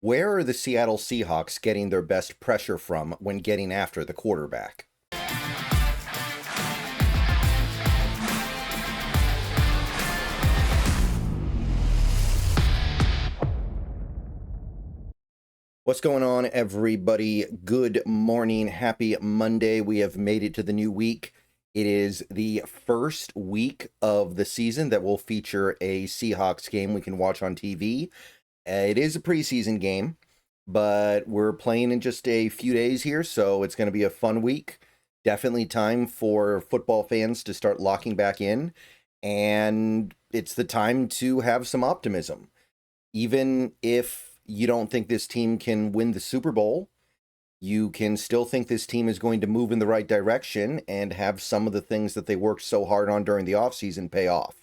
Where are the Seattle Seahawks getting their best pressure from when getting after the quarterback? What's going on, everybody? Good morning. Happy Monday. We have made it to the new week. It is the first week of the season that will feature a Seahawks game we can watch on TV. It is a preseason game, but we're playing in just a few days here, so it's going to be a fun week. Definitely time for football fans to start locking back in, and it's the time to have some optimism. Even if you don't think this team can win the Super Bowl, you can still think this team is going to move in the right direction and have some of the things that they worked so hard on during the offseason pay off.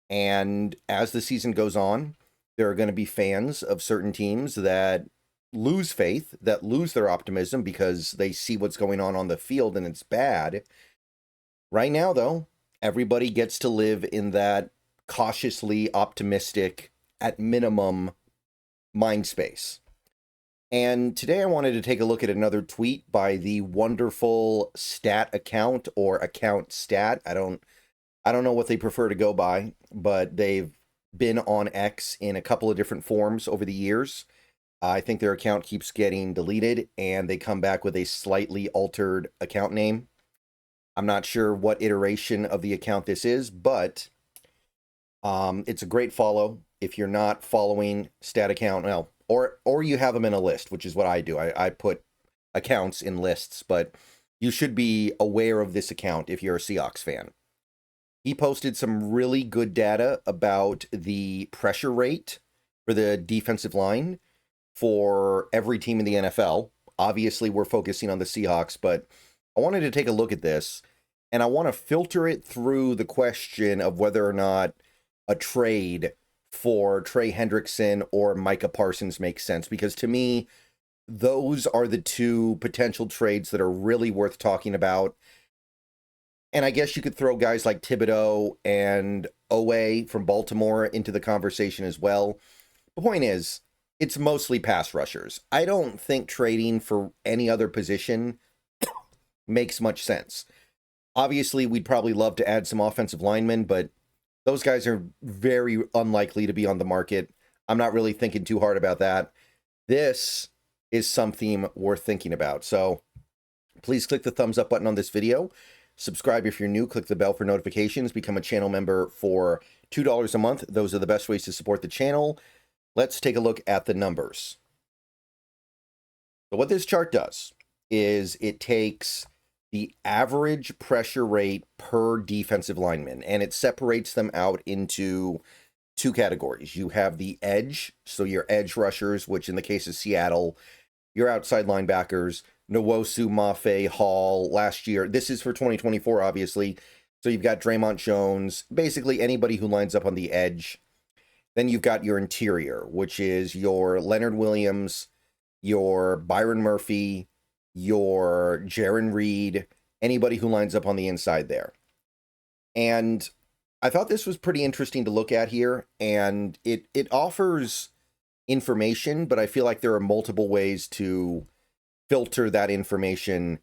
And as the season goes on, there are going to be fans of certain teams that lose faith, that lose their optimism because they see what's going on the field and it's bad. Right now, though, everybody gets to live in that cautiously optimistic, at minimum, mind space. And today I wanted to take a look at another tweet by the wonderful Stat account, or Account Stat. I don't know what they prefer to go by, but they've been on X in a couple of different forms over the years. I think their account keeps getting deleted and they come back with a slightly altered account name. I'm not sure what iteration of the account this is, but it's a great follow. If you're not following Stat account, well, or you have them in a list, which is what I do. I put accounts in lists, but you should be aware of this account if you're a Seahawks fan. He posted some really good data about the pressure rate for the defensive line for every team in the NFL. Obviously, we're focusing on the Seahawks, but I wanted to take a look at this, and I want to filter it through the question of whether or not a trade for Trey Hendrickson or Micah Parsons makes sense, because to me, those are the two potential trades that are really worth talking about. And I guess you could throw guys like Thibodeaux and Owe from Baltimore into the conversation as well. The point is, it's mostly pass rushers. I don't think trading for any other position makes much sense. Obviously, we'd probably love to add some offensive linemen, but those guys are very unlikely to be on the market. I'm not really thinking too hard about that. This is something worth thinking about. So please click the thumbs up button on this video. Subscribe if you're new, click the bell for notifications, become a channel member for $2 a month. Those are the best ways to support the channel. Let's take a look at the numbers. So what this chart does is it takes the average pressure rate per defensive lineman, and it separates them out into two categories. You have the edge, so your edge rushers, which in the case of Seattle, your outside linebackers, Nwosu, Mafe, Hall last year. This is for 2024, obviously. So you've got Draymond Jones, basically anybody who lines up on the edge. Then you've got your interior, which is your Leonard Williams, your Byron Murphy, your Jaron Reed, anybody who lines up on the inside there. And I thought this was pretty interesting to look at here, and it offers information, but I feel like there are multiple ways to filter that information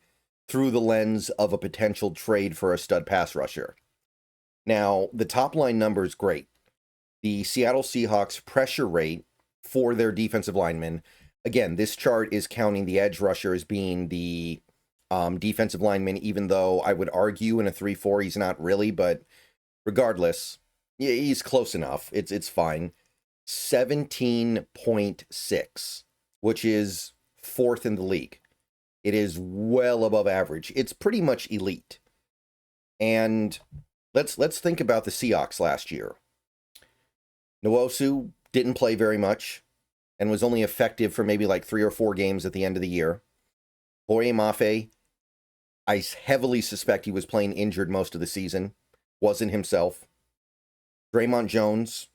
through the lens of a potential trade for a stud pass rusher. Now, the top line number is great. The Seattle Seahawks pressure rate for their defensive linemen, again, this chart is counting the edge rusher as being the defensive lineman, even though I would argue in a 3-4 he's not really, but regardless, he's close enough. It's fine. 17.6, which is fourth in the league. It is well above average. It's pretty much elite. And let's think about the Seahawks last year. Nwosu didn't play very much and was only effective for maybe like 3 or 4 games at the end of the year. Boye Mafe, I heavily suspect he was playing injured most of the season. Wasn't himself. Draymond Jones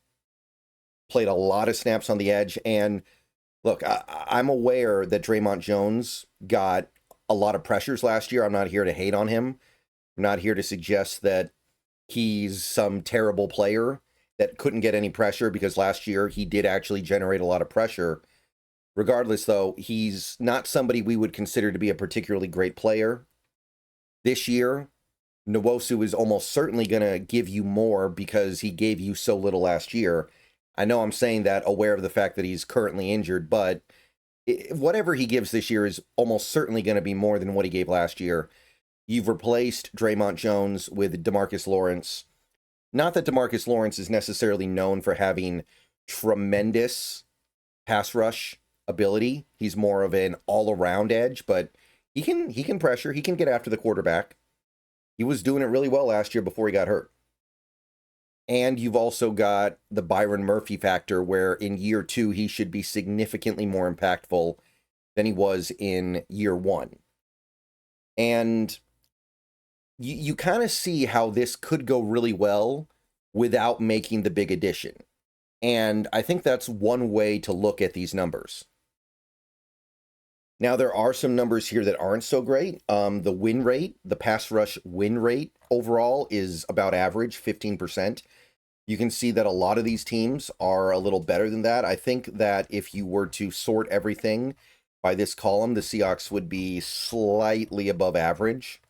played a lot of snaps on the edge, and look, I'm aware that Draymond Jones got a lot of pressures last year. I'm not here to hate on him. I'm not here to suggest that he's some terrible player that couldn't get any pressure, because last year he did actually generate a lot of pressure. Regardless, though, he's not somebody we would consider to be a particularly great player. This year, Nwosu is almost certainly going to give you more because he gave you so little last year. I know I'm saying that aware of the fact that he's currently injured, but whatever he gives this year is almost certainly going to be more than what he gave last year. You've replaced Draymond Jones with DeMarcus Lawrence. Not that DeMarcus Lawrence is necessarily known for having tremendous pass rush ability. He's more of an all-around edge, but he can pressure. He can get after the quarterback. He was doing it really well last year before he got hurt. And you've also got the Byron Murphy factor, where in year 2, he should be significantly more impactful than he was in year 1. And you kind of see how this could go really well without making the big addition. And I think that's one way to look at these numbers. Now, there are some numbers here that aren't so great. The win rate, the pass rush win rate overall is about average, 15%. You can see that a lot of these teams are a little better than that. I think that if you were to sort everything by this column, the Seahawks would be slightly above average,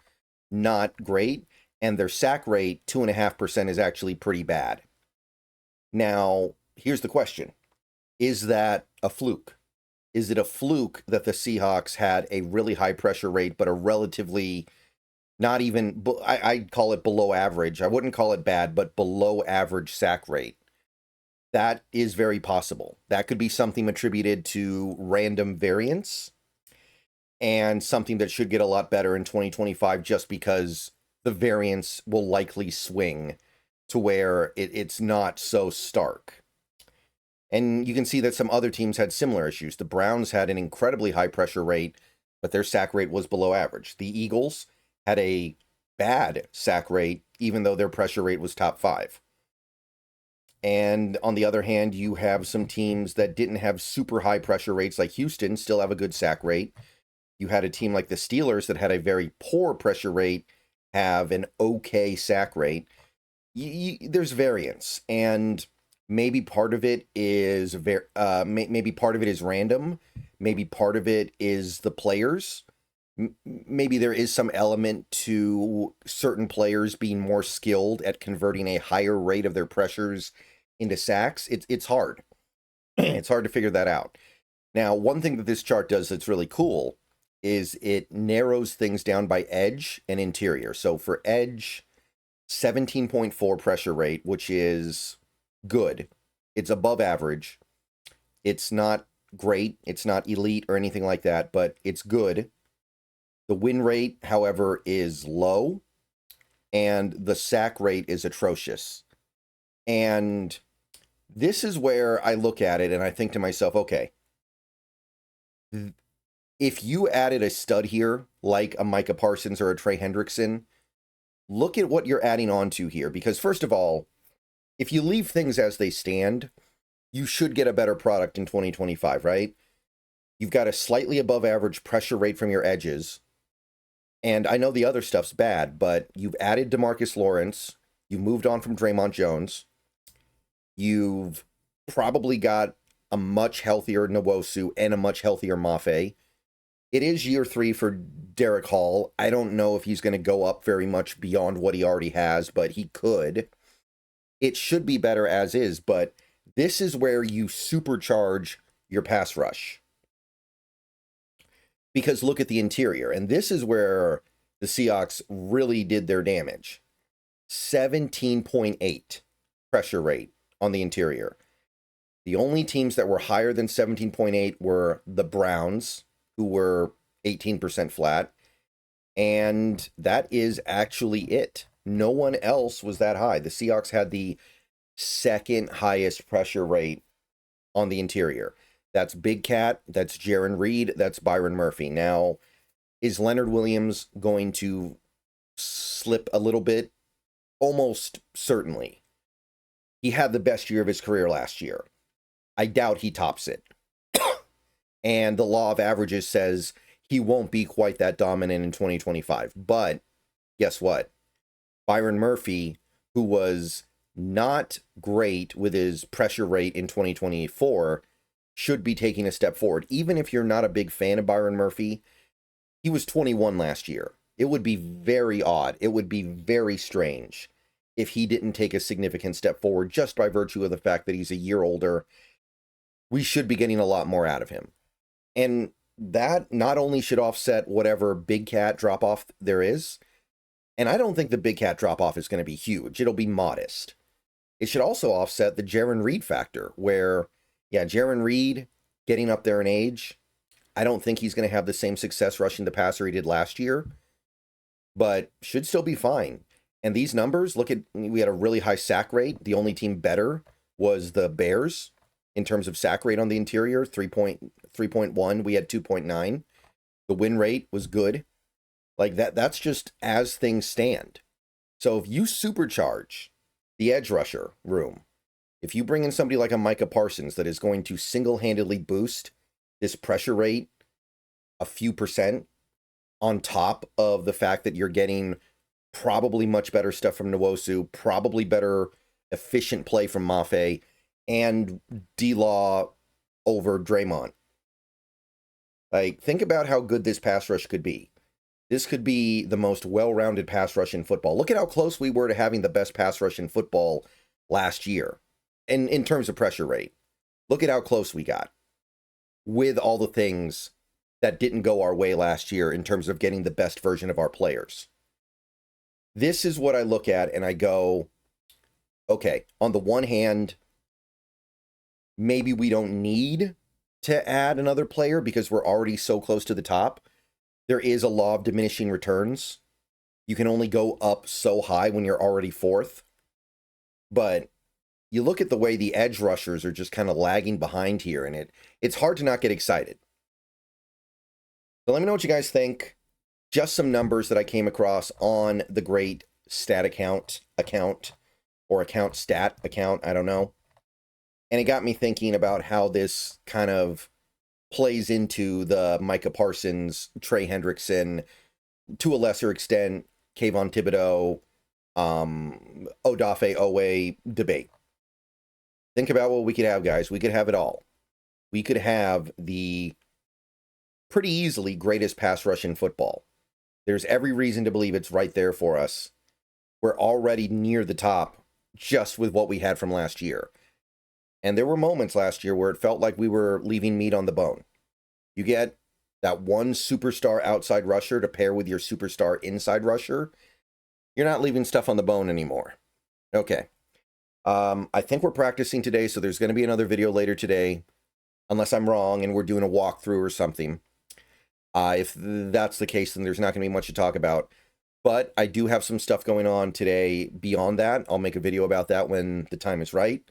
not great. And their sack rate, 2.5%, is actually pretty bad. Now, here's the question. Is that a fluke? Is it a fluke that the Seahawks had a really high pressure rate, but a relatively, not even, I'd call it below average. I wouldn't call it bad, but below average sack rate? That is very possible. That could be something attributed to random variance and something that should get a lot better in 2025 just because the variance will likely swing to where it's not so stark. And you can see that some other teams had similar issues. The Browns had an incredibly high pressure rate, but their sack rate was below average. The Eagles had a bad sack rate, even though their pressure rate was top 5. And on the other hand, you have some teams that didn't have super high pressure rates, like Houston, still have a good sack rate. You had a team like the Steelers that had a very poor pressure rate, have an okay sack rate. There's variance, and maybe part of it is maybe part of it is random. Maybe part of it is the players. Maybe there is some element to certain players being more skilled at converting a higher rate of their pressures into sacks. It's hard. It's hard to figure that out. Now, one thing that this chart does that's really cool is it narrows things down by edge and interior. So for edge, 17.4 pressure rate, which is good. It's above average. It's not great. It's not elite or anything like that, but it's good. The win rate, however, is low, and the sack rate is atrocious. And this is where I look at it and I think to myself, okay, if you added a stud here, like a Micah Parsons or a Trey Hendrickson, look at what you're adding on to here. Because first of all, if you leave things as they stand, you should get a better product in 2025, right? You've got a slightly above average pressure rate from your edges. And I know the other stuff's bad, but you've added DeMarcus Lawrence. You moved on from Draymond Jones. You've probably got a much healthier Nwosu and a much healthier Mafe. It is year 3 for Derek Hall. I don't know if he's going to go up very much beyond what he already has, but he could. It should be better as is, but this is where you supercharge your pass rush. Because look at the interior, and this is where the Seahawks really did their damage. 17.8 pressure rate on the interior. The only teams that were higher than 17.8 were the Browns, who were 18% flat, and that is actually it. No one else was that high. The Seahawks had the second highest pressure rate on the interior. That's Big Cat, that's Jaron Reed, that's Byron Murphy. Now, is Leonard Williams going to slip a little bit? Almost certainly. He had the best year of his career last year. I doubt he tops it. And the law of averages says he won't be quite that dominant in 2025. But guess what? Byron Murphy, who was not great with his pressure rate in 2024, should be taking a step forward. Even if you're not a big fan of Byron Murphy, he was 21 last year. It would be very odd. It would be very strange if he didn't take a significant step forward just by virtue of the fact that he's a year older. We should be getting a lot more out of him. And that not only should offset whatever big cat drop-off there is, and I don't think the big cat drop-off is going to be huge. It'll be modest. It should also offset the Jarran Reed factor, where, yeah, Jarran Reed getting up there in age, I don't think he's going to have the same success rushing the passer he did last year, but should still be fine. And these numbers, look at, we had a really high sack rate. The only team better was the Bears in terms of sack rate on the interior, 3.1. We had 2.9. The win rate was good. Like that's just as things stand. So if you supercharge the edge rusher room, if you bring in somebody like a Micah Parsons that is going to single-handedly boost this pressure rate a few percent on top of the fact that you're getting probably much better stuff from Nwosu, probably better efficient play from Mafe, and D-Law over Draymond. Like, think about how good this pass rush could be. This could be the most well-rounded pass rush in football. Look at how close we were to having the best pass rush in football last year. And in terms of pressure rate, look at how close we got with all the things that didn't go our way last year in terms of getting the best version of our players. This is what I look at and I go, okay, on the one hand, maybe we don't need to add another player because we're already so close to the top. There is a law of diminishing returns. You can only go up so high when you're already fourth. But you look at the way the edge rushers are just kind of lagging behind here, and it's hard to not get excited. So let me know what you guys think. Just some numbers that I came across on the great stat account, or account stat account, I don't know. And it got me thinking about how this kind of plays into the Micah Parsons, Trey Hendrickson, to a lesser extent, Kayvon Thibodeau, Odafe Owe debate. Think about what we could have, guys. We could have it all. We could have the pretty easily greatest pass rush in football. There's every reason to believe it's right there for us. We're already near the top just with what we had from last year. And there were moments last year where it felt like we were leaving meat on the bone. You get that one superstar outside rusher to pair with your superstar inside rusher. You're not leaving stuff on the bone anymore. Okay. I think we're practicing today, so there's going to be another video later today, unless I'm wrong and we're doing a walkthrough or something. If that's the case, then there's not going to be much to talk about. But I do have some stuff going on today beyond that. I'll make a video about that when the time is right.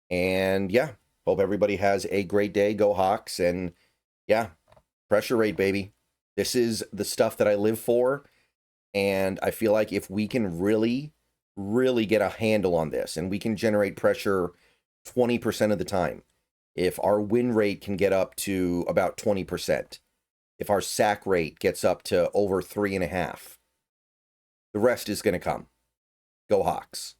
And yeah, hope everybody has a great day. Go Hawks. And yeah, pressure rate, baby. This is the stuff that I live for. And I feel like if we can really get a handle on this and we can generate pressure 20% of the time, if our win rate can get up to about 20%, if our sack rate gets up to over 3.5, the rest is going to come. Go Hawks.